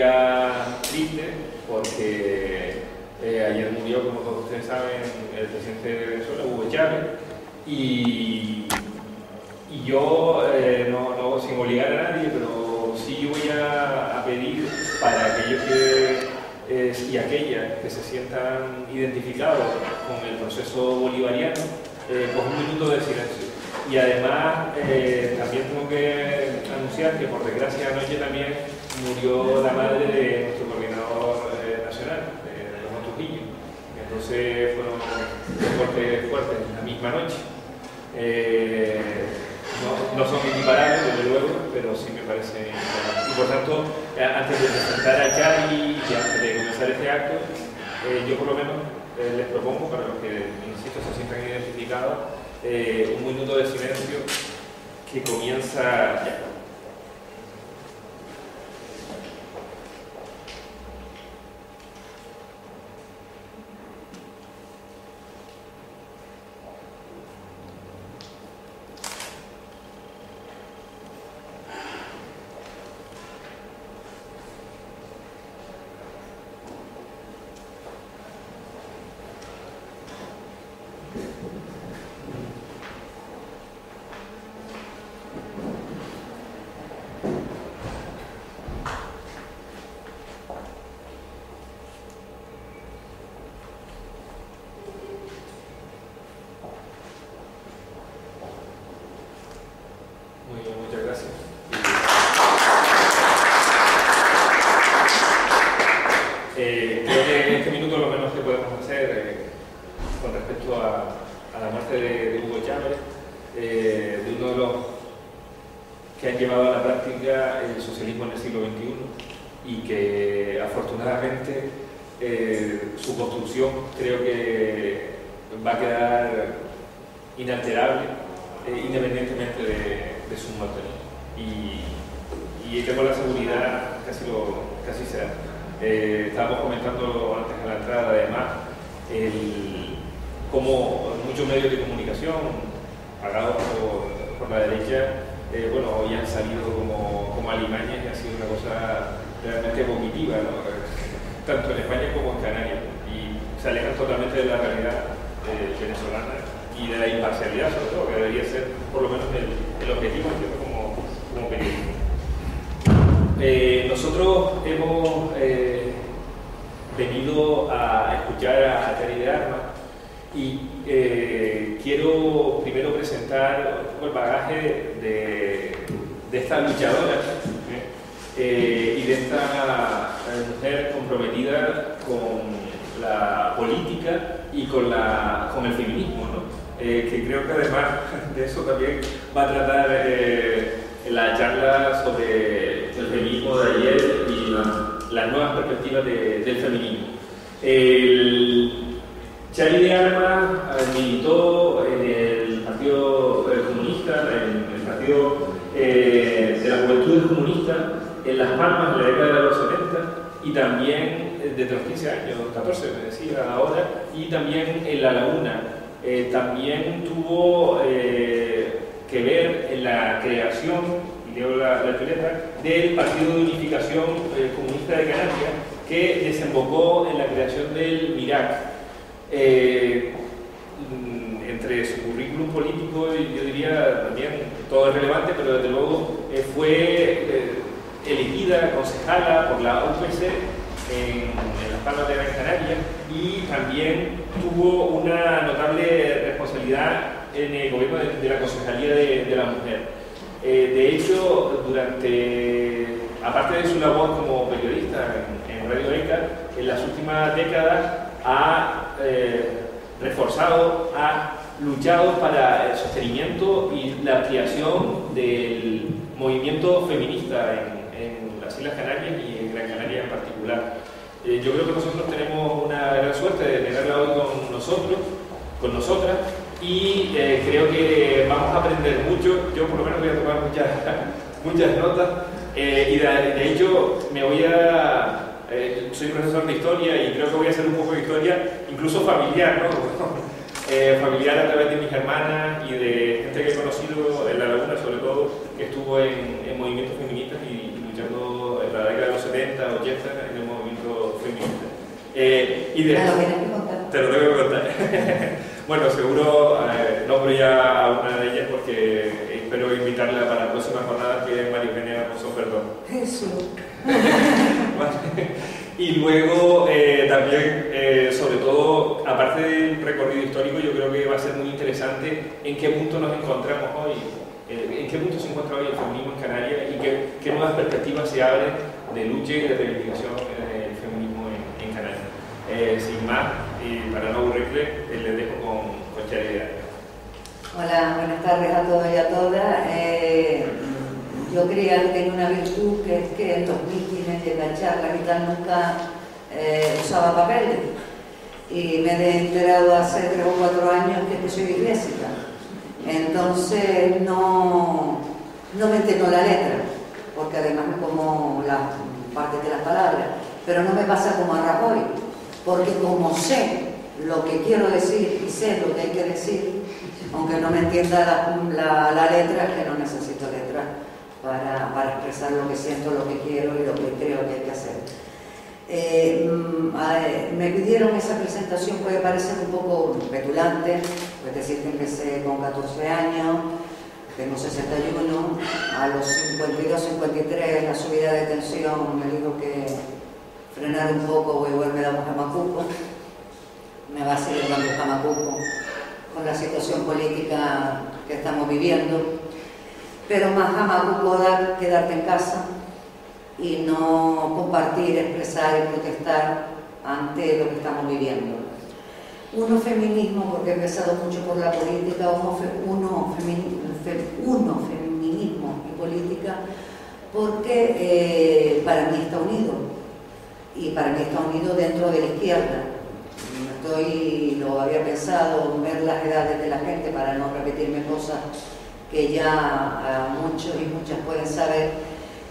día triste porque ayer murió, como todos ustedes saben, el presidente de Venezuela, Hugo Chávez, y yo, no sin obligar a nadie, pero sí voy a pedir para aquellos y aquellas que se sientan identificados con el proceso bolivariano, pues un minuto de silencio. Y además también tengo que anunciar que por desgracia anoche también murió la madre de nuestro coordinador nacional, de Ramón Trujillo. Entonces fueron cortes fuertes la misma noche. No son equiparables, desde luego, pero sí me parece importante. Y por tanto, antes de presentar a Cari y antes de comenzar este acto, yo por lo menos les propongo, para los que, insisto, se sientan identificados, un minuto de silencio que comienza ya. Muy bien, muchas gracias. Creo que en este minuto lo menos que podemos hacer con respecto a la muerte de Hugo Chávez, de uno de los que han llevado a la práctica el socialismo en el siglo XXI y que afortunadamente su construcción creo que va a quedar inalterable independientemente de su muerte. Y tengo la seguridad, casi será. Estábamos comentando antes de la entrada, además, cómo muchos medios de comunicación pagados por la derecha, hoy han salido como alimañas y ha sido una cosa realmente vomitiva, ¿no? Tanto en España como en Canarias, y se alejan totalmente de la realidad venezolana y de la imparcialidad, sobre todo, que debería ser por lo menos el objetivo, entiendo, como periodismo. Nosotros hemos venido a escuchar a Cari de Armas y quiero primero presentar un poco el bagaje de esta luchadora y de esta mujer comprometida con la política y con el feminismo, ¿no? Que creo que además de eso también va a tratar la charla sobre el feminismo de ayer y las nuevas perspectivas del feminismo. Cari de Armas militó en el Partido Comunista, en el Partido de la Juventud Comunista, en Las Palmas en la década de los 70 y también desde los 15 años, 14 me decía ahora, y también en La Laguna. También tuvo que ver en la creación, y leo la chuleta, del Partido de Unificación Comunista de Canarias, que desembocó en la creación del MIRAC. Entre su currículum político, yo diría también, todo es relevante, pero desde luego fue elegida concejala por la UPC en Las Palmas de Gran Canaria y también tuvo una notable responsabilidad en el gobierno de la Concejalía de la Mujer. De hecho, aparte de su labor como periodista en Radio ECA, en las últimas décadas ha reforzado, ha luchado para el sostenimiento y la ampliación del movimiento feminista en las Islas Canarias y en Gran Canaria en particular. Yo creo que nosotros tenemos una gran suerte de tenerla hoy con nosotros, con nosotras, y creo que vamos a aprender mucho. Yo por lo menos voy a tomar muchas notas y de hecho soy profesor de historia y creo que voy a hacer un poco de historia, incluso familiar, ¿no? Familiar a través de mis hermanas y de gente que he conocido en La Laguna, sobre todo, que estuvo en movimientos feministas y luchando en la década de los 70 70, 80 en el movimiento feminista. Y de, lo tienes que contar. Te lo tengo que contar. Bueno, seguro nombro ya a una de ellas porque espero invitarla para la próxima jornada, que es María Eugenia Monzón Perdón. Jesús. Y luego también, sobre todo, aparte del recorrido histórico, yo creo que va a ser muy interesante en qué punto nos encontramos hoy, en qué punto se encuentra hoy el feminismo en Canarias y qué nuevas perspectivas se abren de lucha y de reivindicación del feminismo en Canarias. Sin más, y para no aburrirle, les dejo con Charidad. Hola, buenas tardes a todos y a todas. Yo creía que tenía una virtud, que es que en los mítines y en las charlas y tal nunca usaba papeles. Y me he enterado hace 3 o 4 años que soy disléxica. Entonces no me entiendo la letra, porque además me como las partes de las palabras. Pero no me pasa como a Rajoy, porque como sé lo que quiero decir y sé lo que hay que decir, aunque no me entienda la letra, que no necesito letra para expresar lo que siento, lo que quiero y lo que creo que hay que hacer. Me pidieron esa presentación, puede parecer un poco petulante, es decir, que empecé con 14 años, tengo 61, a los 52, 53 la subida de tensión me dijo que frenar un poco o igual me damos Jamacuco, me va a seguir dando Jamacuco con la situación política que estamos viviendo, pero más Jamacuco da quedarte en casa y no compartir, expresar y protestar ante lo que estamos viviendo. Uno feminismo, porque he empezado mucho por la política, uno feminismo y política, porque para mí está unido, y para mí está unido dentro de la izquierda. Lo había pensado, ver las edades de la gente para no repetirme cosas que ya muchos y muchas pueden saber,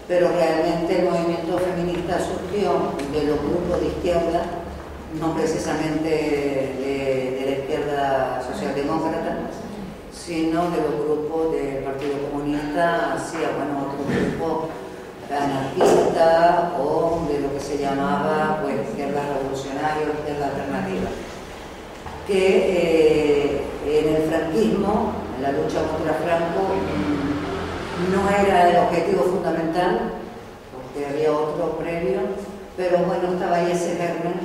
pero realmente el movimiento feminista surgió de los grupos de izquierda, no precisamente de la izquierda socialdemócrata, sino de los grupos del Partido Comunista, hacia otro grupo anarquista o de lo que se llamaba izquierda revolucionaria o izquierda alternativa, que en el franquismo, en la lucha contra Franco, no era el objetivo fundamental, porque había otro previo, pero bueno, estaba ahí ese germen,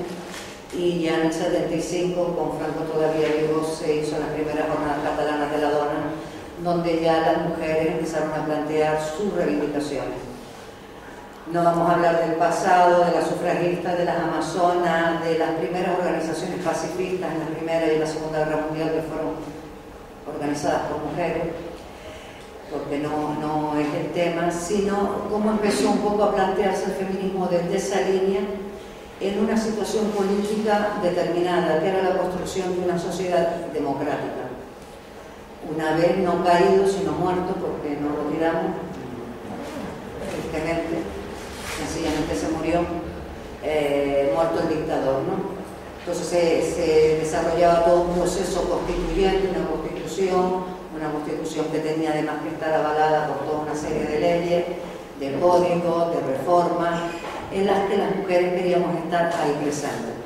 y ya en el 75, con Franco todavía vivo, se hizo las primeras jornadas catalanas de la dona, donde ya las mujeres empezaron a plantear sus reivindicaciones. No vamos a hablar del pasado, de las sufragistas, de las amazonas, de las primeras organizaciones pacifistas en la Primera y la Segunda Guerra Mundial que fueron organizadas por mujeres, porque no es el tema, sino cómo empezó un poco a plantearse el feminismo desde esa línea en una situación política determinada, que era la construcción de una sociedad democrática. Una vez no caído, sino muerto, porque nos retiramos, tristemente, sencillamente se murió, muerto el dictador, ¿no? Entonces se desarrollaba todo un proceso constituyente, una constitución que tenía además que estar avalada por toda una serie de leyes, de códigos, de reformas, en las que las mujeres queríamos estar ahí presentes.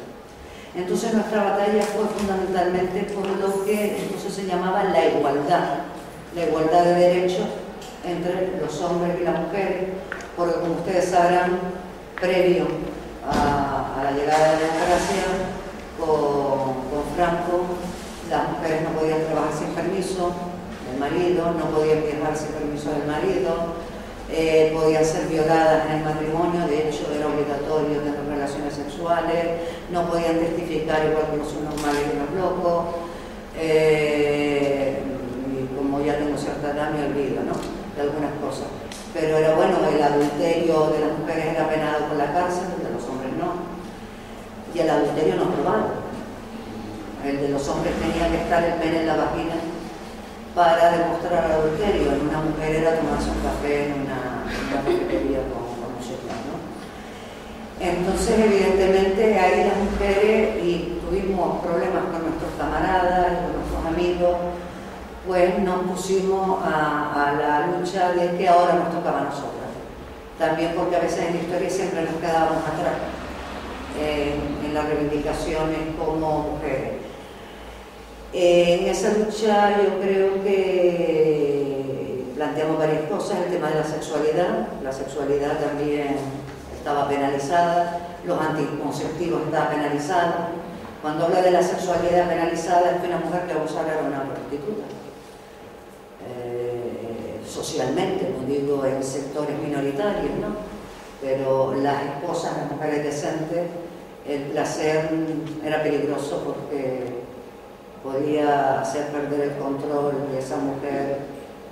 Entonces nuestra batalla fue fundamentalmente por lo que entonces se llamaba la igualdad de derechos entre los hombres y las mujeres, porque como ustedes sabrán, previo a la llegada de la democracia, con Franco, las mujeres no podían trabajar sin permiso del marido, no podían viajar sin permiso del marido, podían ser violadas en el matrimonio, de hecho era obligatorio tener relaciones sexuales, no podían testificar igual que los normales y los locos, y como ya tengo cierta edad me olvido, ¿no?, de algunas cosas. Pero era bueno, el adulterio de las mujeres era penado con la cárcel, el de los hombres no. Y el adulterio no probado. El de los hombres tenía que estar el pene en la vagina para demostrar adulterio. En una mujer era tomarse un café en una cafetería con un chef, ¿no? Entonces, evidentemente, ahí las mujeres, y tuvimos problemas con nuestros camaradas, con nuestros amigos, pues nos pusimos a la lucha de que ahora nos tocaba a nosotras. también porque a veces en la historia siempre nos quedábamos atrás en las reivindicaciones como mujeres. En esa lucha yo creo que planteamos varias cosas. El tema de la sexualidad también estaba penalizada, los anticonceptivos estaban penalizados. Cuando hablo de la sexualidad penalizada es que una mujer que abusara era una prostituta. Socialmente, no digo en sectores minoritarios, ¿no? Pero las esposas, las mujeres decentes, el placer era peligroso porque podía hacer perder el control de esa mujer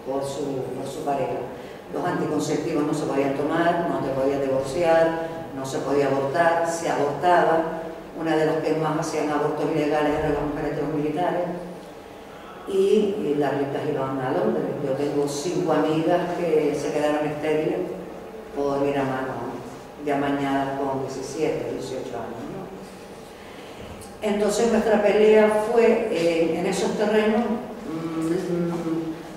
por su pareja. Los anticonceptivos no se podían tomar, no te podías divorciar, no se podía abortar, se abortaba. Una de las que más hacían abortos ilegales eran las mujeres de los militares. Y las ricas iban a Londres. Yo tengo 5 amigas que se quedaron estériles por ir a mano de amañadas con 17, 18 años, ¿no? Entonces nuestra pelea fue en esos terrenos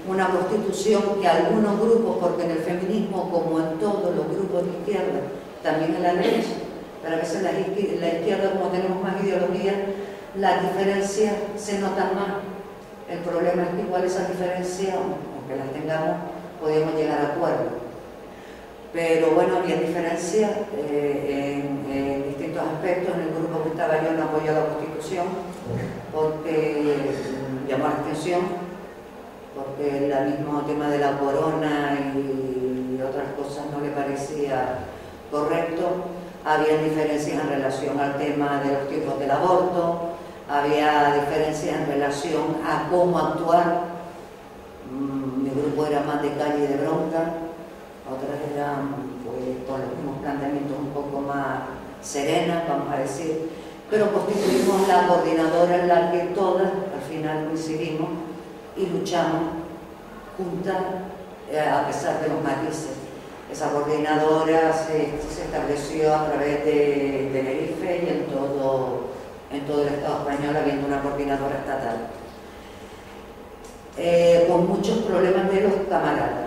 una constitución que algunos grupos, porque en el feminismo, como en todos los grupos de izquierda, también en la derecha, pero a veces la izquierda, como tenemos más ideología, las diferencias se notan más. El problema es que igual esa diferencia, aunque las tengamos, podemos llegar a acuerdo. Pero bueno, había diferencias en distintos aspectos. En el grupo que estaba yo no apoyó la Constitución porque llamó la atención, porque el mismo tema de la corona y otras cosas no le parecía correcto. Había diferencias en relación al tema de los tiempos del aborto, había diferencias en relación a cómo actuar. Mi grupo era más de calle y de bronca, otras eran pues, con los mismos planteamientos un poco más serenas, vamos a decir, pero constituimos la coordinadora en la que todas al final coincidimos y luchamos juntas a pesar de los matices. Esa coordinadora se estableció a través de Tenerife y en todo el Estado español, habiendo una coordinadora estatal. Con muchos problemas de los camaradas.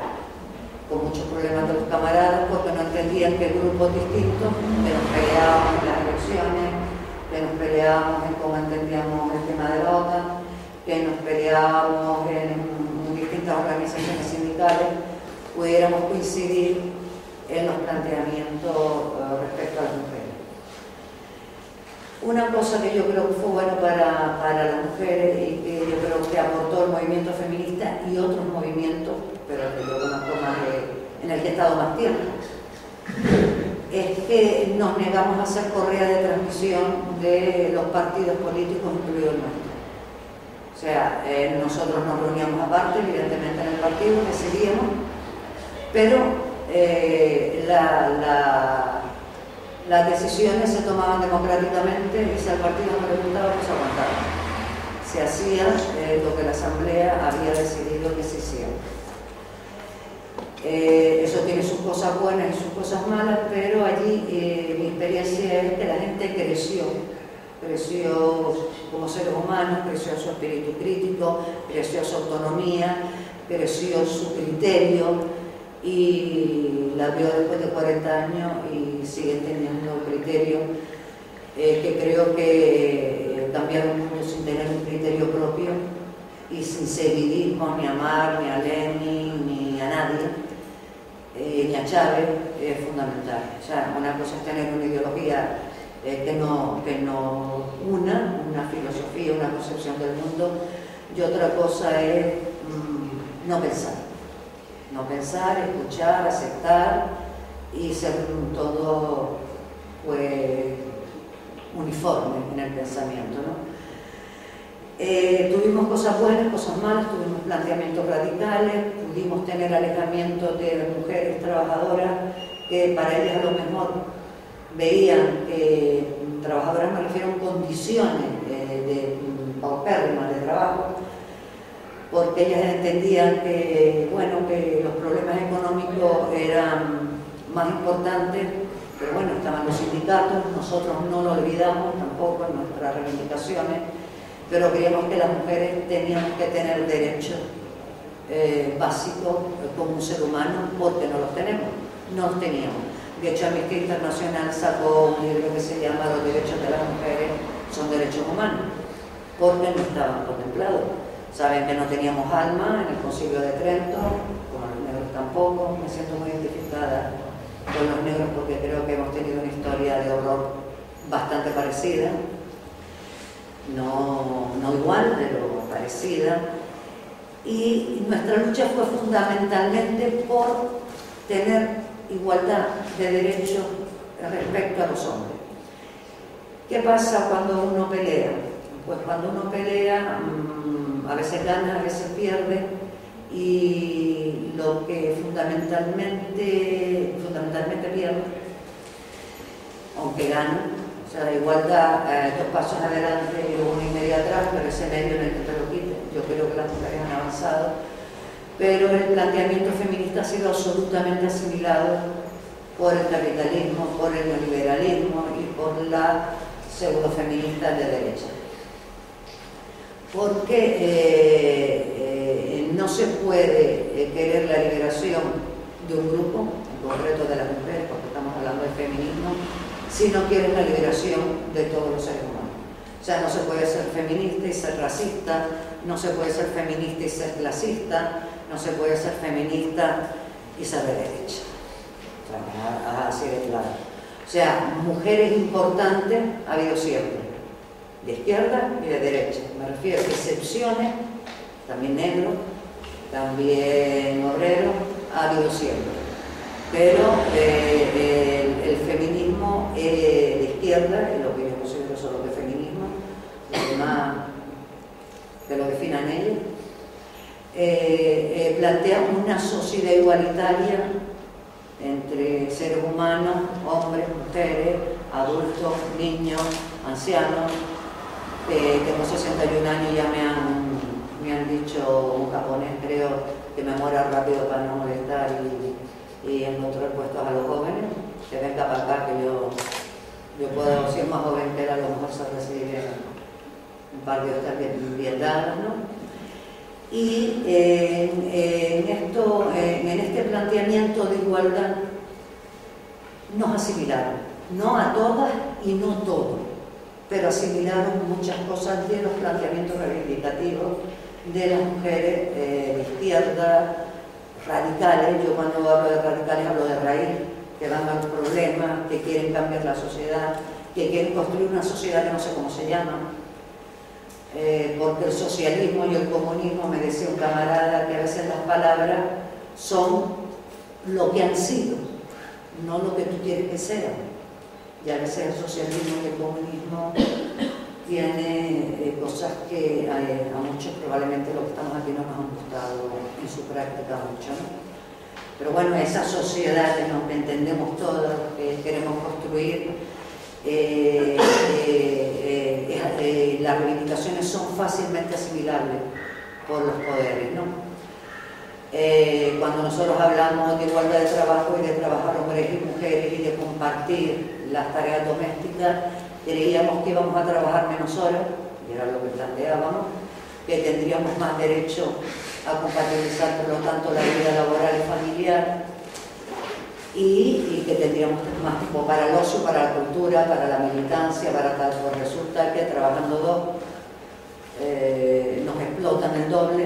Porque no entendían que grupos distintos, que nos peleábamos en las elecciones, que nos peleábamos en cómo entendíamos el tema de la OTAN, que nos peleábamos en distintas organizaciones sindicales, pudiéramos coincidir en los planteamientos respecto a las mujeres. Una cosa que yo creo que fue bueno para las mujeres y que yo creo que aportó el movimiento feminista y otros movimientos, pero que yo conozco más en el que he estado más tiempo, es que nos negamos a hacer correa de transmisión de los partidos políticos, incluido el nuestro. O sea, nosotros nos reuníamos aparte, evidentemente en el partido, decidíamos, pero las decisiones se tomaban democráticamente y si al partido no le gustaba, pues aguantaba. Se hacía lo que la Asamblea había decidido que se hiciera. Eso tiene sus cosas buenas y sus cosas malas, pero allí mi experiencia es que la gente creció como seres humanos, creció su espíritu crítico, creció su autonomía, creció su criterio, y la vio después de 40 años y siguen teniendo criterio que creo que cambiar el mundo sin tener un criterio propio y sin seguidismo ni a Marx, ni a Lenin, ni a nadie, ni a Chávez, es fundamental. O sea, una cosa es tener una ideología que no una filosofía, una concepción del mundo, y otra cosa es no pensar, escuchar, aceptar y ser todo pues uniforme en el pensamiento, ¿no? Tuvimos cosas buenas, cosas malas, tuvimos planteamientos radicales, pudimos tener alejamiento de mujeres trabajadoras que para ellas a lo mejor veían que trabajadoras, me refiero a condiciones de paupérrimas de trabajo, porque ellas entendían que, bueno, que los problemas económicos eran más importantes, pero bueno, estaban los sindicatos, nosotros no lo olvidamos tampoco en nuestras reivindicaciones, pero creíamos que las mujeres teníamos que tener derechos básicos como un ser humano, porque no los tenemos. no los teníamos. De hecho, Amnistía Internacional sacó un libro que se llama Los derechos de las mujeres son derechos humanos, porque no estaban contemplados. Saben que no teníamos alma en el Concilio de Trento, como los negros tampoco. Me siento muy identificada con los negros porque creo que hemos tenido una historia de horror bastante parecida, no igual, pero parecida. Y nuestra lucha fue fundamentalmente por tener igualdad de derechos respecto a los hombres. ¿Qué pasa cuando uno pelea? Pues cuando uno pelea, a veces gana, a veces pierde, y lo que fundamentalmente pierde, aunque gana, o sea, igualdad, 2 pasos adelante y 1,5 atrás, pero ese medio en el que te lo quite. Yo creo que las mujeres han avanzado, pero el planteamiento feminista ha sido absolutamente asimilado por el capitalismo, por el neoliberalismo y por la pseudofeminista de derecha. Porque no se puede querer la liberación de un grupo, en concreto de las mujeres, porque estamos hablando de feminismo, si no quieres la liberación de todos los seres humanos. O sea, no se puede ser feminista y ser racista, no se puede ser feminista y ser clasista, no se puede ser feminista y ser de derecha. O sea, así de claro. O sea, mujeres importantes ha habido siempre, de izquierda y de derecha. Me refiero a excepciones, también negros, también obreros, ha habido siempre. Pero el feminismo de izquierda, y lo que yo considero solo que feminismo, lo demás que lo definan ellos, plantea una sociedad igualitaria entre seres humanos, hombres, mujeres, adultos, niños, ancianos. Tengo 61 años y ya me han dicho un japonés, creo, que me muera rápido para no molestar y encontrar puestos a los jóvenes, que venga para acá, que yo puedo, si es más joven que él, a lo mejor se recibe un par de horas bien dadas, ¿no? Y en este planteamiento de igualdad nos asimilaron, no a todas y no todo, pero asimilaron muchas cosas de los planteamientos reivindicativos de las mujeres de izquierda, radicales. Yo cuando hablo de radicales hablo de raíz, que van a los problemas, que quieren cambiar la sociedad, que quieren construir una sociedad que no sé cómo se llama. Porque el socialismo y el comunismo, me decía un camarada, que a veces las palabras son lo que han sido, no lo que tú quieres que sean. Y a veces el socialismo y el comunismo tiene cosas que a muchos probablemente los que estamos aquí no nos han gustado en su práctica mucho, ¿no? Pero bueno, esa sociedad que nos entendemos todos, que queremos construir, las reivindicaciones son fácilmente asimilables por los poderes, ¿no? Cuando nosotros hablamos de igualdad de trabajo y de trabajar hombres y mujeres y de compartir las tareas domésticas, creíamos que íbamos a trabajar menos horas, y era lo que planteábamos, que tendríamos más derecho a compatibilizar, por lo tanto, la vida laboral y familiar, y que tendríamos más tiempo para el ocio, para la cultura, para la militancia, para tal. Pues resulta que trabajando dos nos explotan el doble,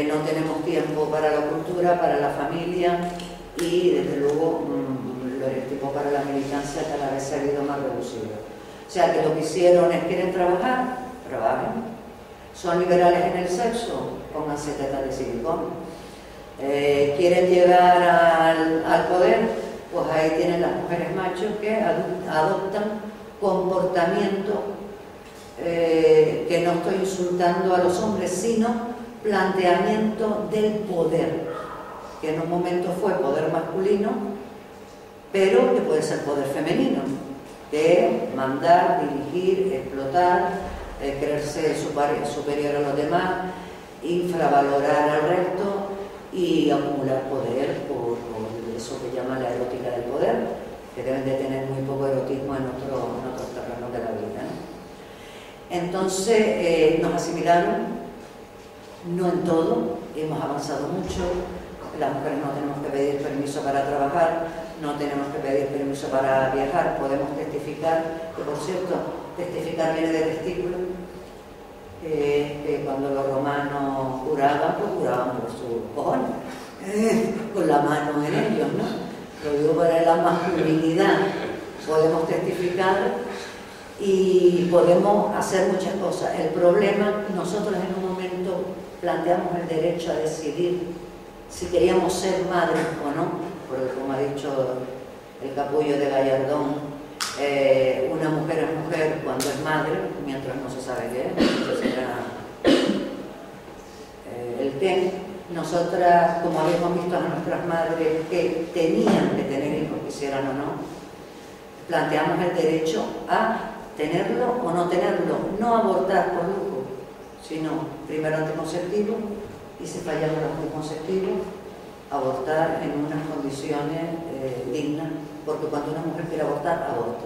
no tenemos tiempo para la cultura, para la familia, y desde luego el tiempo para la militancia cada vez se ha ido más reducido. O sea que lo que hicieron es: quieren trabajar, trabajen. Son liberales en el sexo, pónganse tetas de silicón. Quieren llegar al poder, pues ahí tienen las mujeres machos que adoptan comportamiento, que no estoy insultando a los hombres, sino planteamiento del poder, que en un momento fue poder masculino, pero que puede ser poder femenino, que mandar, dirigir, explotar, creerse superior a los demás, infravalorar al resto y acumular poder por eso que llaman la erótica del poder, que deben de tener muy poco erotismo en otros terrenos de la vida, ¿no? Entonces nos asimilaron, no en todo, hemos avanzado mucho, las mujeres no tenemos que pedir permiso para trabajar, no tenemos que pedir permiso para viajar, podemos testificar, que por cierto, testificar viene de testículo, que cuando los romanos curaban, pues curaban por su cojones, con la mano en ellos, ¿no? Lo digo para la masculinidad, podemos testificar y podemos hacer muchas cosas. El problema, nosotros en un momento planteamos el derecho a decidir si queríamos ser madres o no, porque como ha dicho el capullo de Gallardón, una mujer es mujer cuando es madre, mientras no se sabe qué es, entonces era el qué. Nosotras, como habíamos visto a nuestras madres que tenían que tener hijos, quisieran o no, planteamos el derecho a tenerlo o no tenerlo, no abortar por lujo, sino primero anticonceptivo y si fallaron los anticonceptivos, abortar en unas condiciones dignas, porque cuando una mujer quiere abortar, aborta.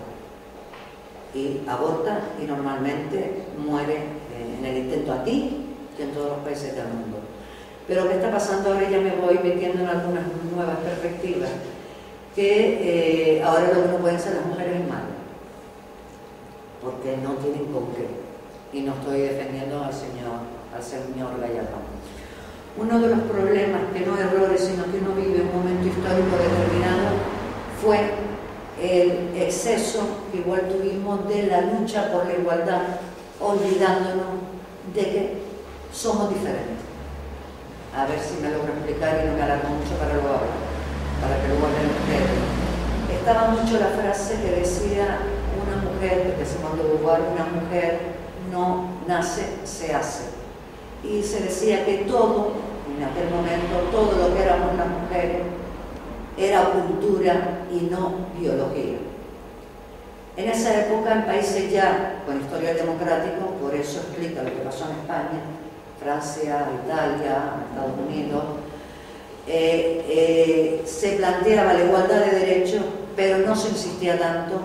Y aborta y normalmente muere en el intento aquí y en todos los países del mundo. Pero ¿qué está pasando ahora? Ya me voy metiendo en algunas nuevas perspectivas, que ahora lo que no pueden ser las mujeres es madres, porque no tienen con qué. Y no estoy defendiendo al señor Gallardón. Uno de los problemas, que no errores, sino que uno vive un momento histórico determinado, fue el exceso que igual tuvimos de la lucha por la igualdad, olvidándonos de que somos diferentes. A ver si me logro explicar y no me alargo mucho para luego hablar, para que luego hablen ustedes. Estaba mucho la frase que decía una mujer, que se mandó lugar, una mujer no nace, se hace. Y se decía que todo, en aquel momento, todo lo que éramos las mujeres era cultura y no biología. En esa época, en países ya con historial democrático, por eso explica lo que pasó en España, Francia, Italia, Estados Unidos, se planteaba la igualdad de derechos, pero no se insistía tanto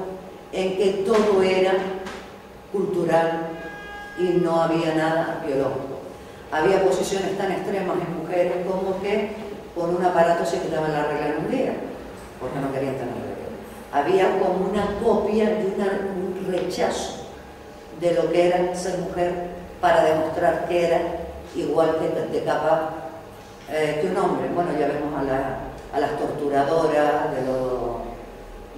en que todo era cultural y no había nada biológico. Había posiciones tan extremas en mujeres como que con un aparato se quitaban la regla en un día, porque no querían tener regla. Había como una copia y un rechazo de lo que era ser mujer para demostrar que era igual de capaz que un hombre. Bueno, ya vemos a las torturadoras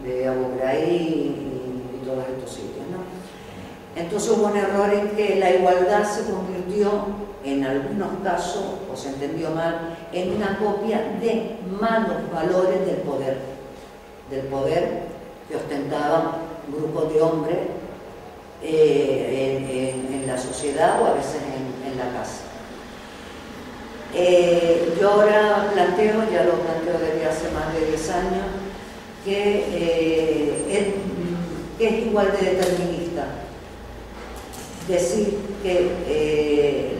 de Abu Ghraib y todos estos sitios, ¿no? Entonces hubo un error en que la igualdad se convirtió, en algunos casos, o se entendió mal, en una copia de malos valores del poder que ostentaban grupos de hombres en la sociedad o a veces en la casa. Yo ahora planteo, ya lo planteo desde hace más de 10 años, que es igual de determinista decir que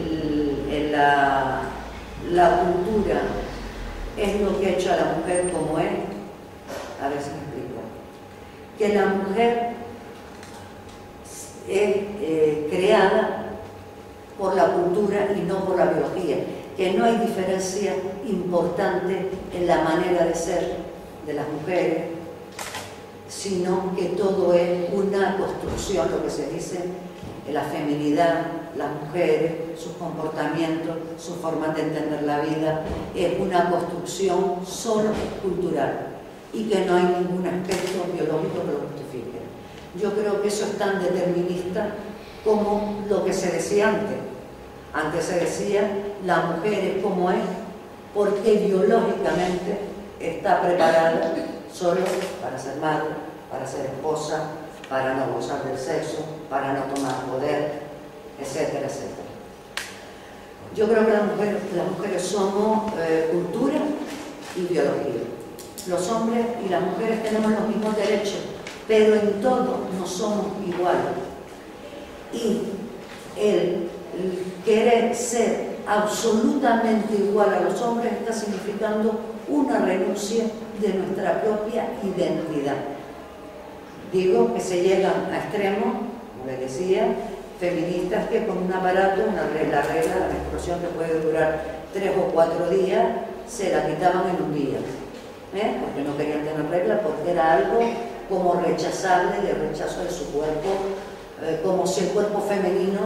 la cultura es lo que ha hecho a la mujer como es. A ver si me explico. Que la mujer es creada por la cultura y no por la biología, que no hay diferencia importante en la manera de ser de las mujeres, sino que todo es una construcción, lo que se dice, la feminidad, las mujeres, sus comportamientos, su forma de entender la vida, es una construcción solo cultural y que no hay ningún aspecto biológico que lo justifique. Yo creo que eso es tan determinista como lo que se decía antes. Antes se decía, la mujer es como es porque biológicamente está preparada solo para ser madre, para ser esposa, para no gozar del sexo, para no tomar poder, etcétera, etcétera. Yo creo que las mujeres somos cultura y biología. Los hombres y las mujeres tenemos los mismos derechos, pero en todo no somos iguales. Y el querer ser absolutamente igual a los hombres está significando una renuncia de nuestra propia identidad. Digo que se llegan a extremos, como les decía, feministas que con un aparato, la regla, la menstruación que puede durar 3 o 4 días, se la quitaban en un día, porque no querían tener regla, porque era algo como rechazable, de rechazo de su cuerpo, como si el cuerpo femenino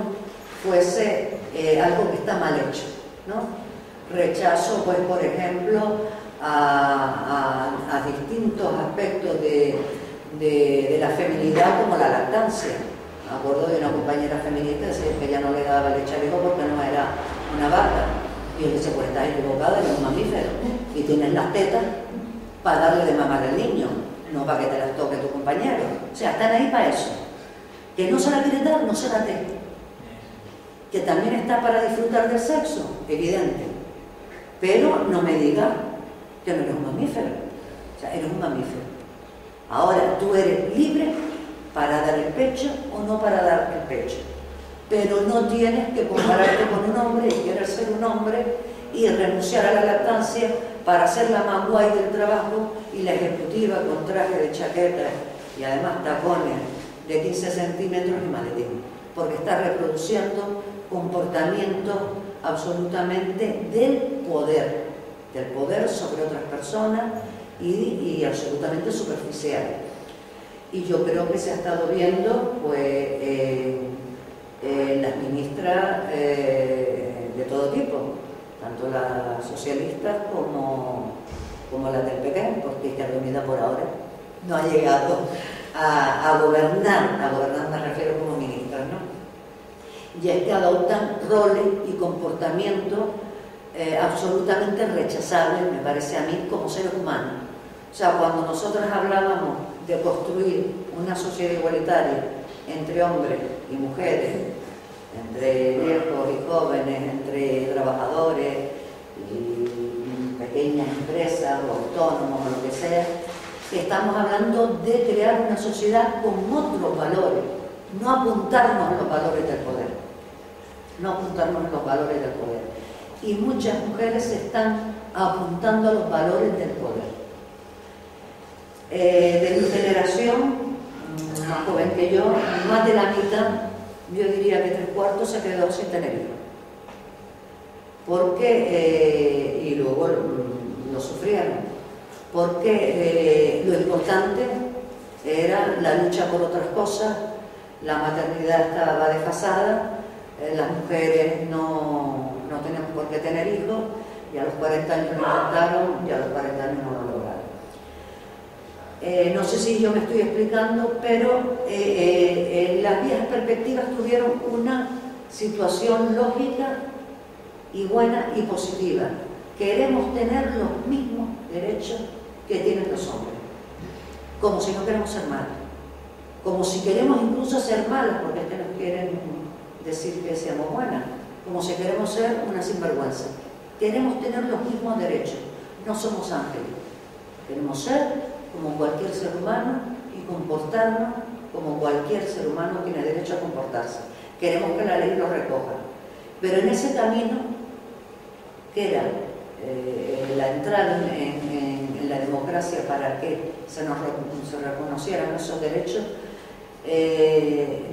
fuese algo que está mal hecho, ¿no? Rechazo, pues, por ejemplo, a distintos aspectos de la feminidad, como la lactancia. Me acuerdo de una compañera feminista que ya no le daba leche al hijo porque no era una vaca. Y yo decía, pues estás equivocada, eres un mamífero y tienes las tetas para darle de mamar al niño, no para que te las toque tu compañero. O sea, están ahí para eso. Que no se la quiere dar, no se la dé. Que también está para disfrutar del sexo, evidente. Pero no me digas que no eres un mamífero. O sea, eres un mamífero. Ahora, tú eres libre para dar el pecho o no para dar el pecho. Pero no tienes que compararte con un hombre y querer ser un hombre y renunciar a la lactancia para ser la más guay del trabajo y la ejecutiva con traje de chaqueta y además tacones de 15 centímetros y maletín. Porque está reproduciendo comportamientos absolutamente del poder sobre otras personas y absolutamente superficial. Y yo creo que se ha estado viendo, pues, las ministras de todo tipo, tanto las socialistas como las del PP, porque Izquierda Unida por ahora no ha llegado a gobernar me refiero como ministras, ¿no? Y es que adoptan roles y comportamientos absolutamente rechazables, me parece a mí, como seres humanos. O sea, cuando nosotros hablábamos de construir una sociedad igualitaria entre hombres y mujeres, entre viejos y jóvenes, entre trabajadores y pequeñas empresas o autónomos o lo que sea, estamos hablando de crear una sociedad con otros valores, no apuntarnos a los valores del poder, no apuntarnos a los valores del poder. Y muchas mujeres se están apuntando a los valores del poder. De mi generación, más joven que yo, más de la mitad, yo diría que 3/4 se quedó sin tener hijos. Porque, y luego lo sufrieron, porque lo importante era la lucha por otras cosas, la maternidad estaba desfasada, las mujeres no teníamos por qué tener hijos, y a los 40 años lo intentaron y a los 40 años no lo lograron. No sé si yo me estoy explicando, pero las viejas perspectivas tuvieron una situación lógica y buena y positiva. Queremos tener los mismos derechos que tienen los hombres, como si no queremos ser malas, como si queremos incluso ser malas, porque es que nos quieren decir que seamos buenas, como si queremos ser una sinvergüenza. Queremos tener los mismos derechos, no somos ángeles, queremos ser como cualquier ser humano y comportarnos como cualquier ser humano tiene derecho a comportarse. Queremos que la ley lo recoja, pero en ese camino, que era la entrada en la democracia para que se reconocieran esos derechos,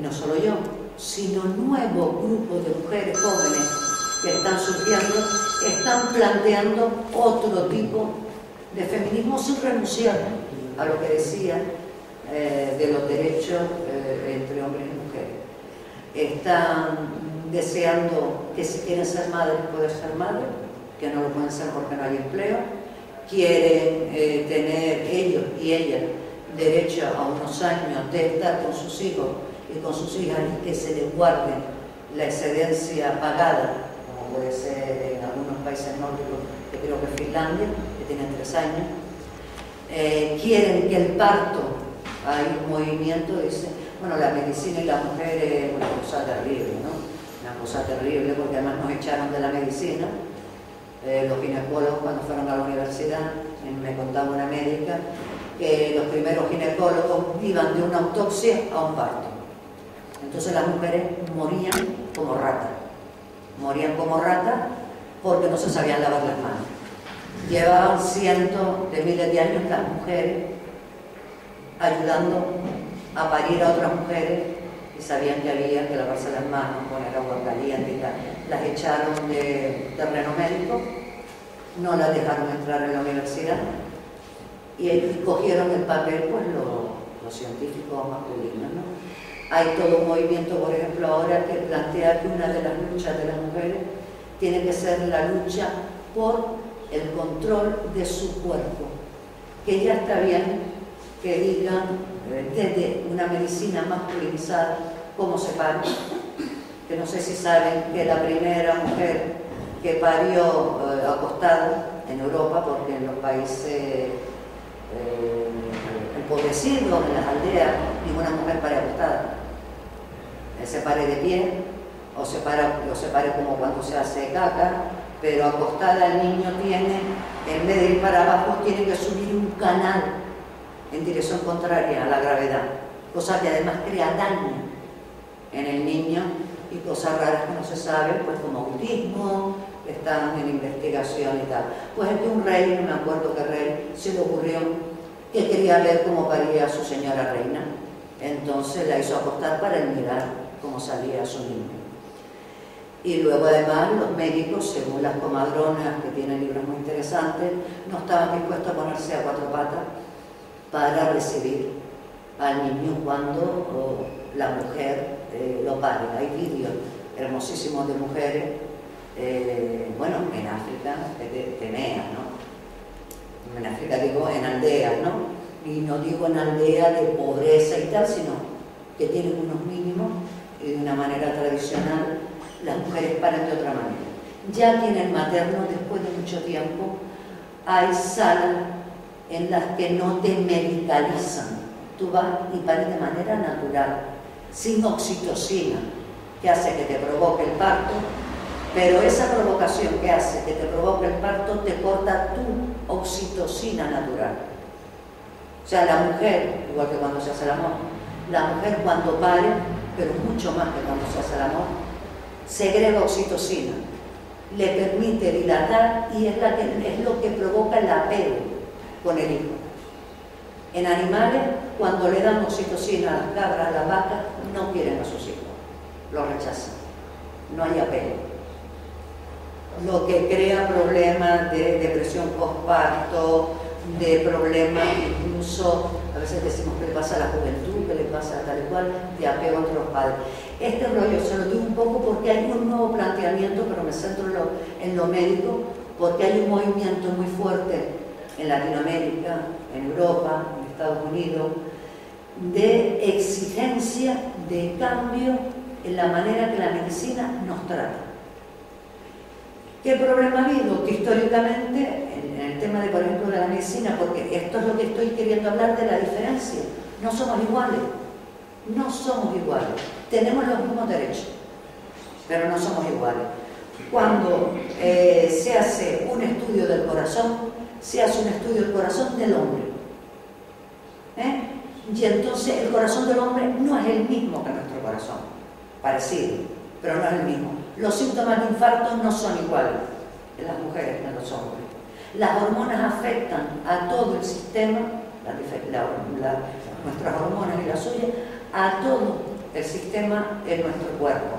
no solo yo, sino nuevos grupos de mujeres jóvenes que están surgiendo, están planteando otro tipo de feminismo sin renunciar a lo que decían de los derechos entre hombres y mujeres. Están deseando que si quieren ser madres, poder ser madres, que no lo pueden ser porque no hay empleo. Quieren tener ellos y ellas derecho a unos años de estar con sus hijos y con sus hijas y que se les guarde la excedencia pagada, como puede ser en algunos países nórdicos, que creo que Finlandia, que tienen 3 años. Quieren que el parto, hay un movimiento, dice, bueno, la medicina y la mujer es una cosa terrible, ¿no? Una cosa terrible, porque además nos echaron de la medicina. Los ginecólogos, cuando fueron a la universidad, me contaba una médica que los primeros ginecólogos iban de una autopsia a un parto. Entonces las mujeres morían como ratas porque no se sabían lavar las manos. Llevaban cientos de miles de años las mujeres ayudando a parir a otras mujeres y sabían que había que lavarse las manos, poner agua caliente y tal. Las echaron de terreno médico no la dejaron entrar en la universidad y cogieron el papel pues los científicos masculinos, ¿no? Hay todo un movimiento, por ejemplo, ahora que plantea que una de las luchas de las mujeres tiene que ser la lucha por el control de su cuerpo, que ya está bien que digan desde una medicina masculinizada cómo se para, que no sé si saben que la primera mujer que parió acostada en Europa, porque en los países empobrecidos, en las aldeas, ninguna mujer pare acostada. Se pare de pie, o se pare como cuando se hace caca, pero acostada el niño tiene, en vez de ir para abajo, tiene que subir un canal en dirección contraria a la gravedad, cosa que además crea daño en el niño y cosas raras que no se saben, pues como autismo, que están en investigación y tal. Pues es que un rey, no me acuerdo qué rey, se le ocurrió que quería ver cómo paría a su señora reina, entonces la hizo acostar para mirar cómo salía su niño. Y luego además los médicos, según las comadronas, que tienen libros muy interesantes, no estaban dispuestos a ponerse a cuatro patas para recibir al niño cuando la mujer lo pare. Hay vídeos hermosísimos de mujeres, bueno, en África, te mean, ¿no? En África digo en aldeas, ¿no? Y no digo en aldeas de pobreza y tal, sino que tienen unos mínimos y de una manera tradicional las mujeres paran de otra manera. Ya aquí en el materno, después de mucho tiempo, hay salas en las que no te medicalizan. Tú vas y pares de manera natural, sin oxitocina, que hace que te provoque el parto, pero esa provocación que hace que te provoque el parto te corta tu oxitocina natural. O sea, la mujer, igual que cuando se hace el amor, la mujer cuando pare, pero mucho más que cuando se hace el amor, segrega oxitocina, le permite dilatar y es lo que provoca el apego con el hijo. En animales, cuando le dan oxitocina a las cabras, a las vacas, no quieren a sus hijos, lo rechazan, no hay apego. Lo que crea problemas de depresión postparto, de problemas incluso, a veces decimos que le pasa a la juventud, que le pasa a tal y cual, de apego entre los padres. Este rollo se lo digo un poco porque hay un nuevo planteamiento, pero me centro en lo médico, porque hay un movimiento muy fuerte en Latinoamérica, en Europa, en Estados Unidos, de exigencia de cambio en la manera que la medicina nos trata. ¿Qué problema ha habido? Que históricamente, en el tema de, por ejemplo, de la medicina, porque esto es lo que estoy queriendo hablar de la diferencia, no somos iguales, no somos iguales, tenemos los mismos derechos, pero no somos iguales. Cuando se hace un estudio del corazón, se hace un estudio del corazón del hombre, y entonces el corazón del hombre no es el mismo que nuestro corazón, parecido, pero no es el mismo. Los síntomas de infarto no son iguales en las mujeres que en los hombres. Las hormonas afectan a todo el sistema, nuestras hormonas y las suyas, a todo el sistema en nuestro cuerpo.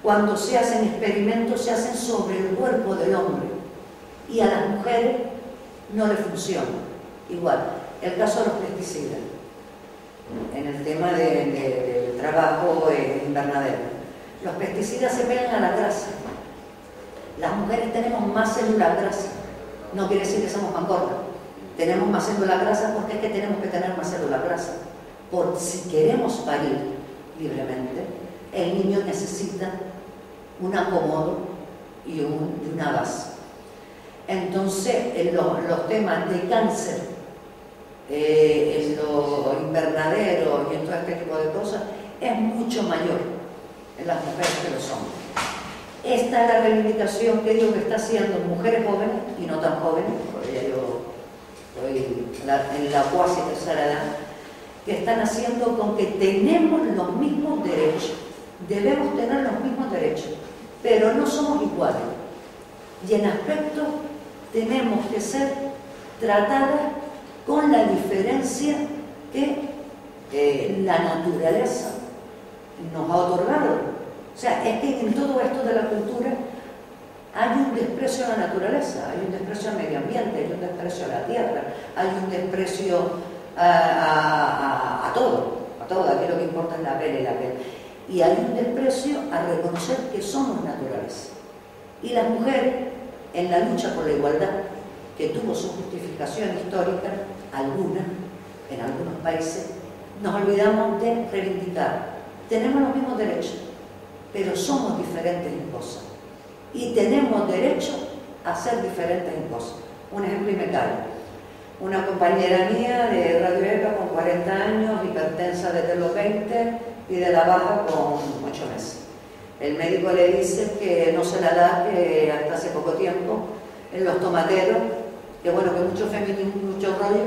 Cuando se hacen experimentos, se hacen sobre el cuerpo del hombre y a las mujeres no le funciona igual. El caso de los pesticidas, en el tema del trabajo en invernadero. Los pesticidas se pegan a la grasa. Las mujeres tenemos más células grasas. No quiere decir que somos más gordas. Tenemos más células grasas porque es que tenemos que tener más células grasas. Porque si queremos parir libremente, el niño necesita un acomodo y una base. Entonces, en los temas de cáncer, en los invernaderos y en todo este tipo de cosas, es mucho mayor en las mujeres que los hombres. Esta es la reivindicación que digo que está haciendo mujeres jóvenes y no tan jóvenes, porque ya yo estoy en la cuasi tercera edad, que están haciendo con que tenemos los mismos derechos, debemos tener los mismos derechos, pero no somos iguales. Y en aspectos tenemos que ser tratadas con la diferencia que la naturaleza nos ha otorgado. O sea, es que en todo esto de la cultura Hay un desprecio a la naturaleza, hay un desprecio al medio ambiente, hay un desprecio a la tierra, hay un desprecio a todo, aquí lo que importa es la piel y la piel. Y hay un desprecio a reconocer que somos naturaleza. Y las mujeres, en la lucha por la igualdad, que tuvo su justificación histórica, alguna, en algunos países, nos olvidamos de reivindicar. Tenemos los mismos derechos, pero somos diferentes en cosas. Y tenemos derecho a ser diferentes en cosas. Un ejemplo y me callo. Una compañera mía de Radio ECA con 40 años, hipertensa desde los 20 y de la baja con 8 meses. El médico le dice que no se la da, que hasta hace poco tiempo, en los tomateros, que bueno, que mucho feminismo, mucho rollo,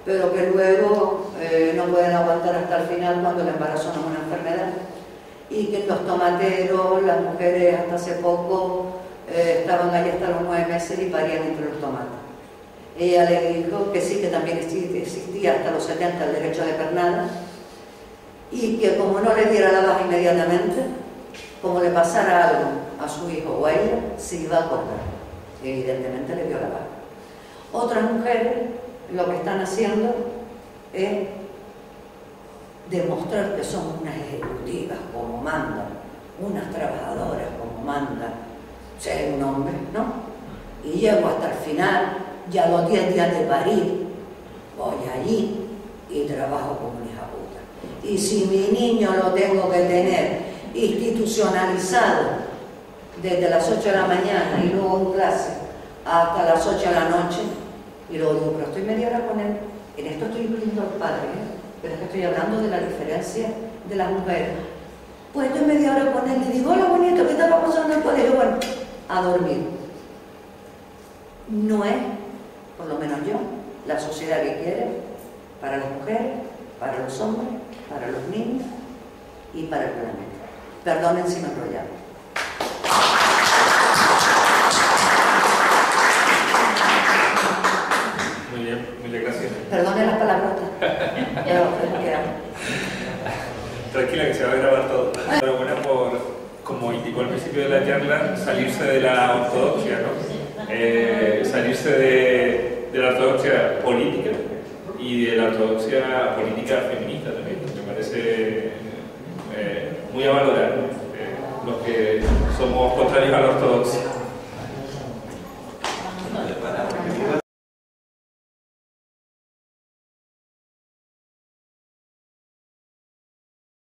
pero que luego no pueden aguantar hasta el final cuando el embarazo no es una enfermedad. Y que en los tomateros las mujeres hasta hace poco estaban allí hasta los 9 meses y parían entre los tomates. Ella le dijo que sí, que también existía hasta los 70 el derecho de pernada y que como no le diera la baja inmediatamente, como le pasara algo a su hijo o a ella, se iba a cortar. Y evidentemente le dio la baja. Otras mujeres lo que están haciendo es demostrar que son unas ejecutivas como mandan, unas trabajadoras como mandan ser un hombre, ¿no? Y llego hasta el final, ya a los 10 días de parir, voy allí y trabajo como una hija puta. Y si mi niño lo tengo que tener institucionalizado desde las 8 de la mañana y luego en clase hasta las 8 de la noche, y luego digo, pero estoy media hora con él, en esto estoy incluyendo al padre, pero es que estoy hablando de la diferencia de las mujeres. Pues estoy media hora con él y digo, hola bonito, ¿qué estaba pasando en el colegio? Bueno, a dormir. No es, por lo menos yo, la sociedad que quiere para las mujeres, para los hombres, para los niños y para el planeta. Perdonen si me enrollaba. Muy bien, muchas gracias. Perdonen las palabrotas. Tranquila que se va a grabar todo. Enhorabuena por, como indicó al principio de la charla, salirse de la ortodoxia, ¿no? Salirse de la ortodoxia política y de la ortodoxia política feminista también. Me parece muy a valorar los que somos contrarios a la ortodoxia.